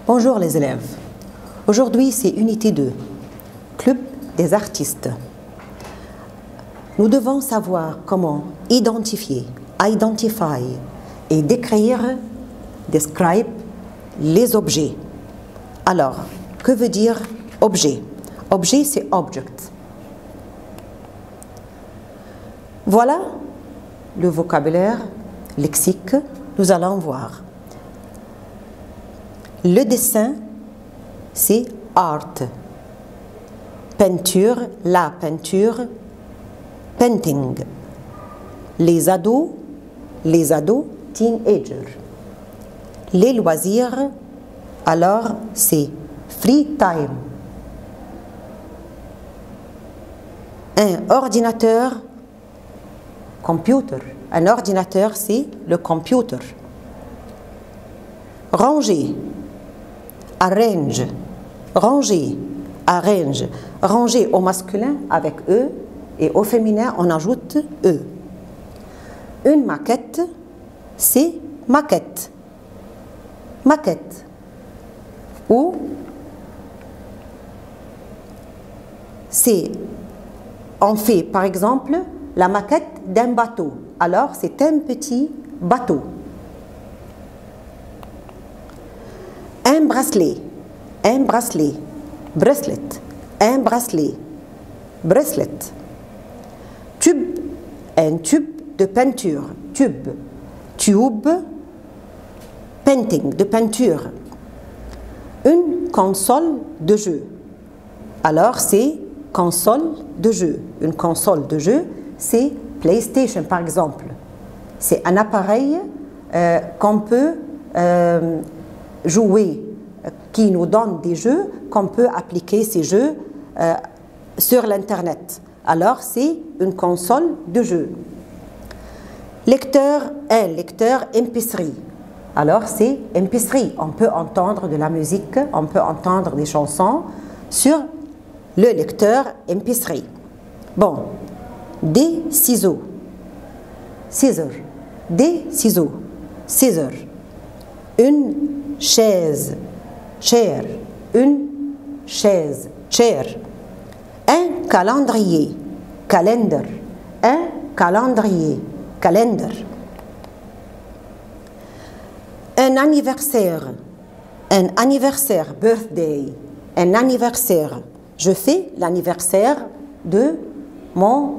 Bonjour les élèves. Aujourd'hui c'est unité 2, Club des artistes. Nous devons savoir comment identifier, identify et décrire, describe les objets. Alors, que veut dire objet? Objet c'est object. Voilà le vocabulaire lexique, nous allons voir. Le dessin, c'est art. Peinture, la peinture, painting. Les ados, teenagers. Les loisirs, alors c'est free time. Un ordinateur, computer. Un ordinateur, c'est le computer. Ranger, arrange. Ranger, arrange. Ranger au masculin avec E et au féminin on ajoute E. Une maquette, c'est maquette. Maquette. Ou c'est, on fait par exemple la maquette d'un bateau. Alors c'est un petit bateau. Un bracelet, bracelet, un bracelet, bracelet. Tube, un tube de peinture, tube, painting, de peinture. Une console de jeu. Alors c'est console de jeu. Une console de jeu, c'est PlayStation par exemple. C'est un appareil qu'on peut jouer, qui nous donne des jeux, qu'on peut appliquer ces jeux sur l'internet. Alors c'est une console de jeu. Lecteur, un lecteur MP3. Alors c'est MP3. On peut entendre de la musique, on peut entendre des chansons sur le lecteur MP3. Bon, des ciseaux, scissors, des ciseaux, scissors. Une chaise, chair, une chaise, chair. Un calendrier, calendar, un calendrier, calendar. Un anniversaire, birthday, un anniversaire. Je fais l'anniversaire de mon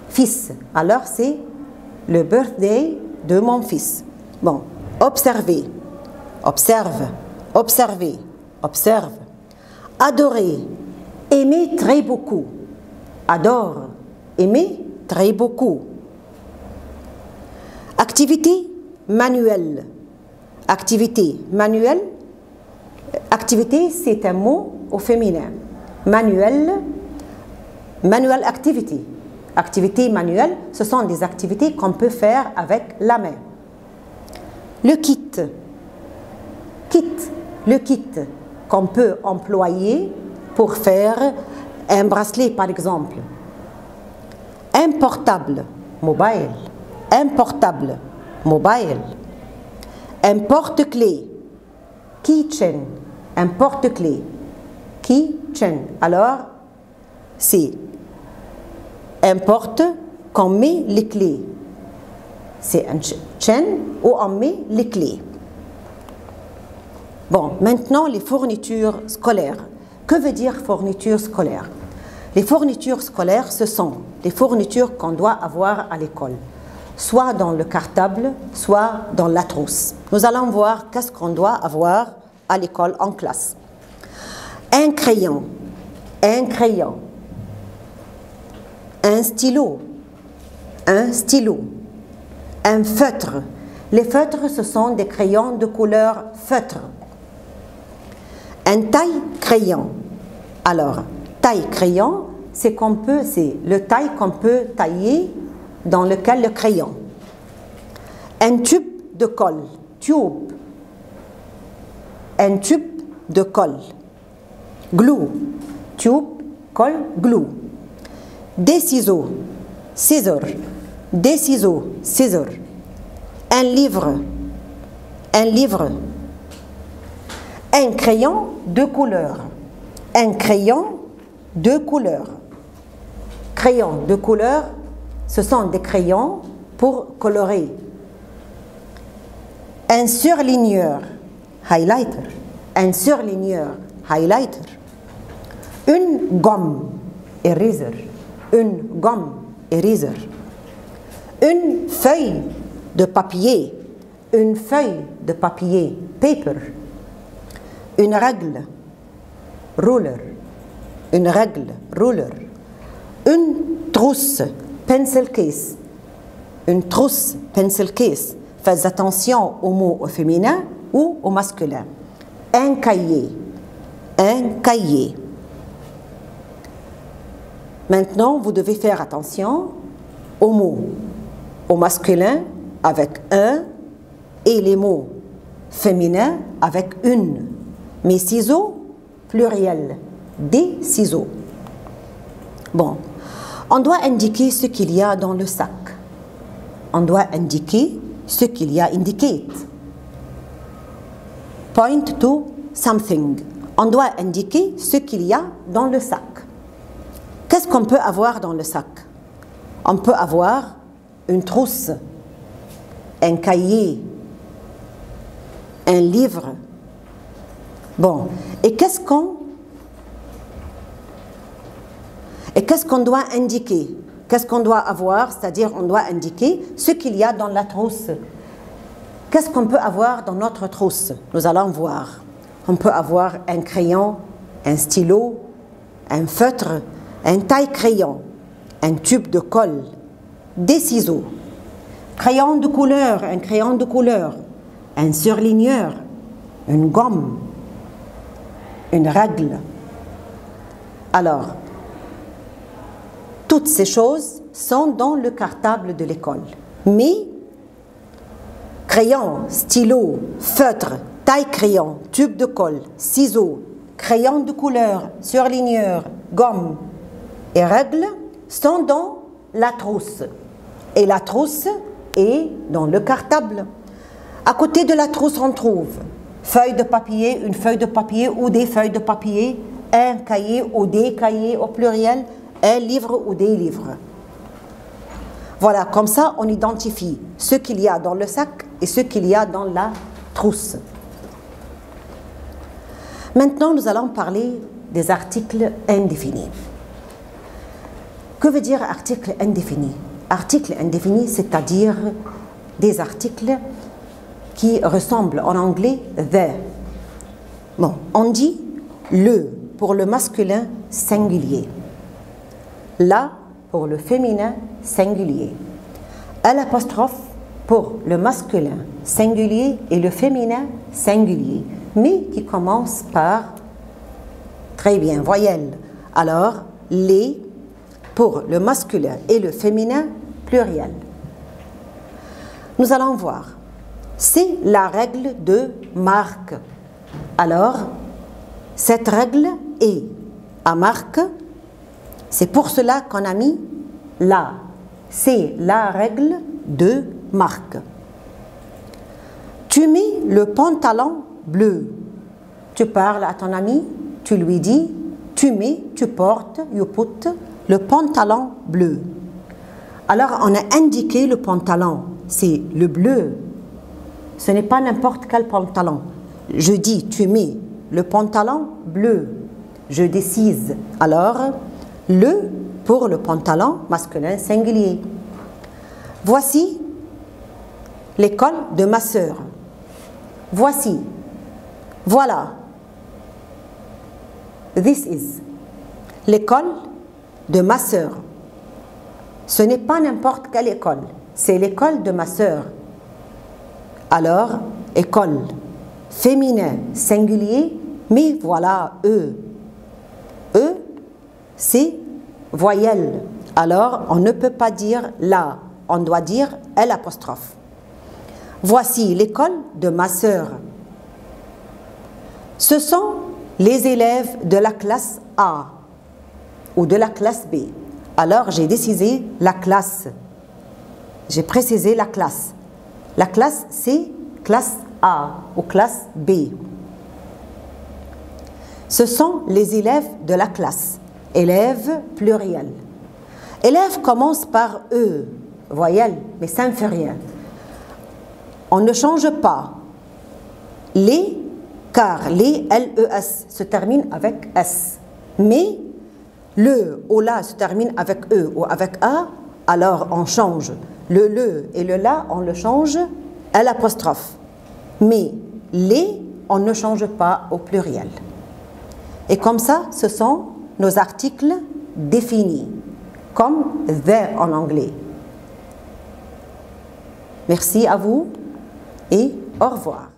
fils. Alors c'est le birthday de mon fils. Bon, observer, observe, observer, observe. Adorer, aimer très beaucoup. Adore, aimer très beaucoup. Activité manuelle. Activité manuelle. Activité, c'est un mot au féminin. Manuel, manual activity. Activité manuelle, ce sont des activités qu'on peut faire avec la main. Le kit. Le kit qu'on peut employer pour faire un bracelet par exemple. Un portable, mobile. Un portable, mobile. Un porte-clés, keychain. Un porte-clés, keychain. Alors, c'est un porte qu'on met les clés. C'est un chain où on met les clés. Bon, maintenant les fournitures scolaires. Que veut dire fourniture scolaire? Les fournitures scolaires, ce sont les fournitures qu'on doit avoir à l'école, soit dans le cartable, soit dans la trousse. Nous allons voir qu'est-ce qu'on doit avoir à l'école en classe. Un crayon, un crayon. Un stylo, un stylo. Un feutre. Les feutres, ce sont des crayons de couleur feutre. Un taille-crayon. Alors, taille-crayon, c'est le taille qu'on peut tailler dans lequel le crayon. Un tube de colle, tube. Un tube de colle. Glue, tube, colle, glue. Des ciseaux, scissors. Des ciseaux, scissors. Un livre, un livre. Un crayon de couleur. Un crayon de couleur. Crayons de couleur, ce sont des crayons pour colorer. Un surligneur, highlighter. Un surligneur, highlighter. Une gomme, eraser. Une gomme, eraser. Une feuille de papier. Une feuille de papier, paper. Une règle, ruler. Une règle, ruler. Une trousse, pencil case. Une trousse, pencil case. Faites attention aux mots au féminin ou au masculin. Un cahier. Un cahier. Maintenant, vous devez faire attention aux mots au masculin avec un et les mots féminins avec une. Mes ciseaux, pluriel. Des ciseaux. Bon, on doit indiquer ce qu'il y a dans le sac. On doit indiquer ce qu'il y a, indicate. Point to something. On doit indiquer ce qu'il y a dans le sac. Qu'est-ce qu'on peut avoir dans le sac? On peut avoir une trousse, un cahier, un livre. Bon, et qu'est-ce qu'on doit indiquer? Qu'est-ce qu'on doit avoir? C'est-à-dire, on doit indiquer ce qu'il y a dans la trousse. Qu'est-ce qu'on peut avoir dans notre trousse? Nous allons voir. On peut avoir un crayon, un stylo, un feutre, un taille-crayon, un tube de colle, des ciseaux, crayon de couleur, un crayon de couleur, un surligneur, une gomme, une règle. Alors, toutes ces choses sont dans le cartable de l'école. Mais crayon, stylo, feutre, taille-crayon, tube de colle, ciseaux, crayon de couleur, surligneur, gomme et règles sont dans la trousse. Et la trousse est dans le cartable. À côté de la trousse, on trouve feuille de papier, une feuille de papier ou des feuilles de papier, un cahier ou des cahiers au pluriel, un livre ou des livres. Voilà, comme ça, on identifie ce qu'il y a dans le sac et ce qu'il y a dans la trousse. Maintenant, nous allons parler des articles indéfinis. Que veut dire article indéfini? Article indéfini, c'est-à-dire des articles qui ressemblent en anglais the. Bon, on dit le pour le masculin singulier, la pour le féminin singulier, l'apostrophe pour le masculin singulier et le féminin singulier, mais qui commence par, très bien, voyelle. Alors, les pour le masculin et le féminin pluriel. Nous allons voir. C'est la règle de marque. Alors, cette règle est à marque. C'est pour cela qu'on a mis là. C'est la règle de marque. Tu mets le pantalon bleu. Tu parles à ton ami, tu lui dis, tu mets, tu portes, you put, le pantalon bleu. Alors, on a indiqué le pantalon. C'est le bleu. Ce n'est pas n'importe quel pantalon. Je dis, tu mets le pantalon bleu. Je décise. Alors, le pour le pantalon masculin singulier. Voici l'école de ma sœur. Voici. Voilà. This is. L'école de ma sœur. Ce n'est pas n'importe quelle école. C'est l'école de ma sœur. Alors, école, féminin, singulier, mais voilà, E. E, c'est voyelle. Alors, on ne peut pas dire là, on doit dire l'apostrophe. Voici l'école de ma sœur. Ce sont les élèves de la classe A ou de la classe B. Alors, j'ai décidé la classe. J'ai précisé la classe. La classe, c'est classe A ou classe B. Ce sont les élèves de la classe. Élèves pluriel. Élèves commence par E, voyelle, mais ça ne fait rien. On ne change pas les, car les L-E-S se terminent avec S. Mais le ou la se termine avec E ou avec A, alors on change. Le et le la, on le change à l'apostrophe. Mais les, on ne change pas au pluriel. Et comme ça, ce sont nos articles définis, comme the en anglais. Merci à vous et au revoir.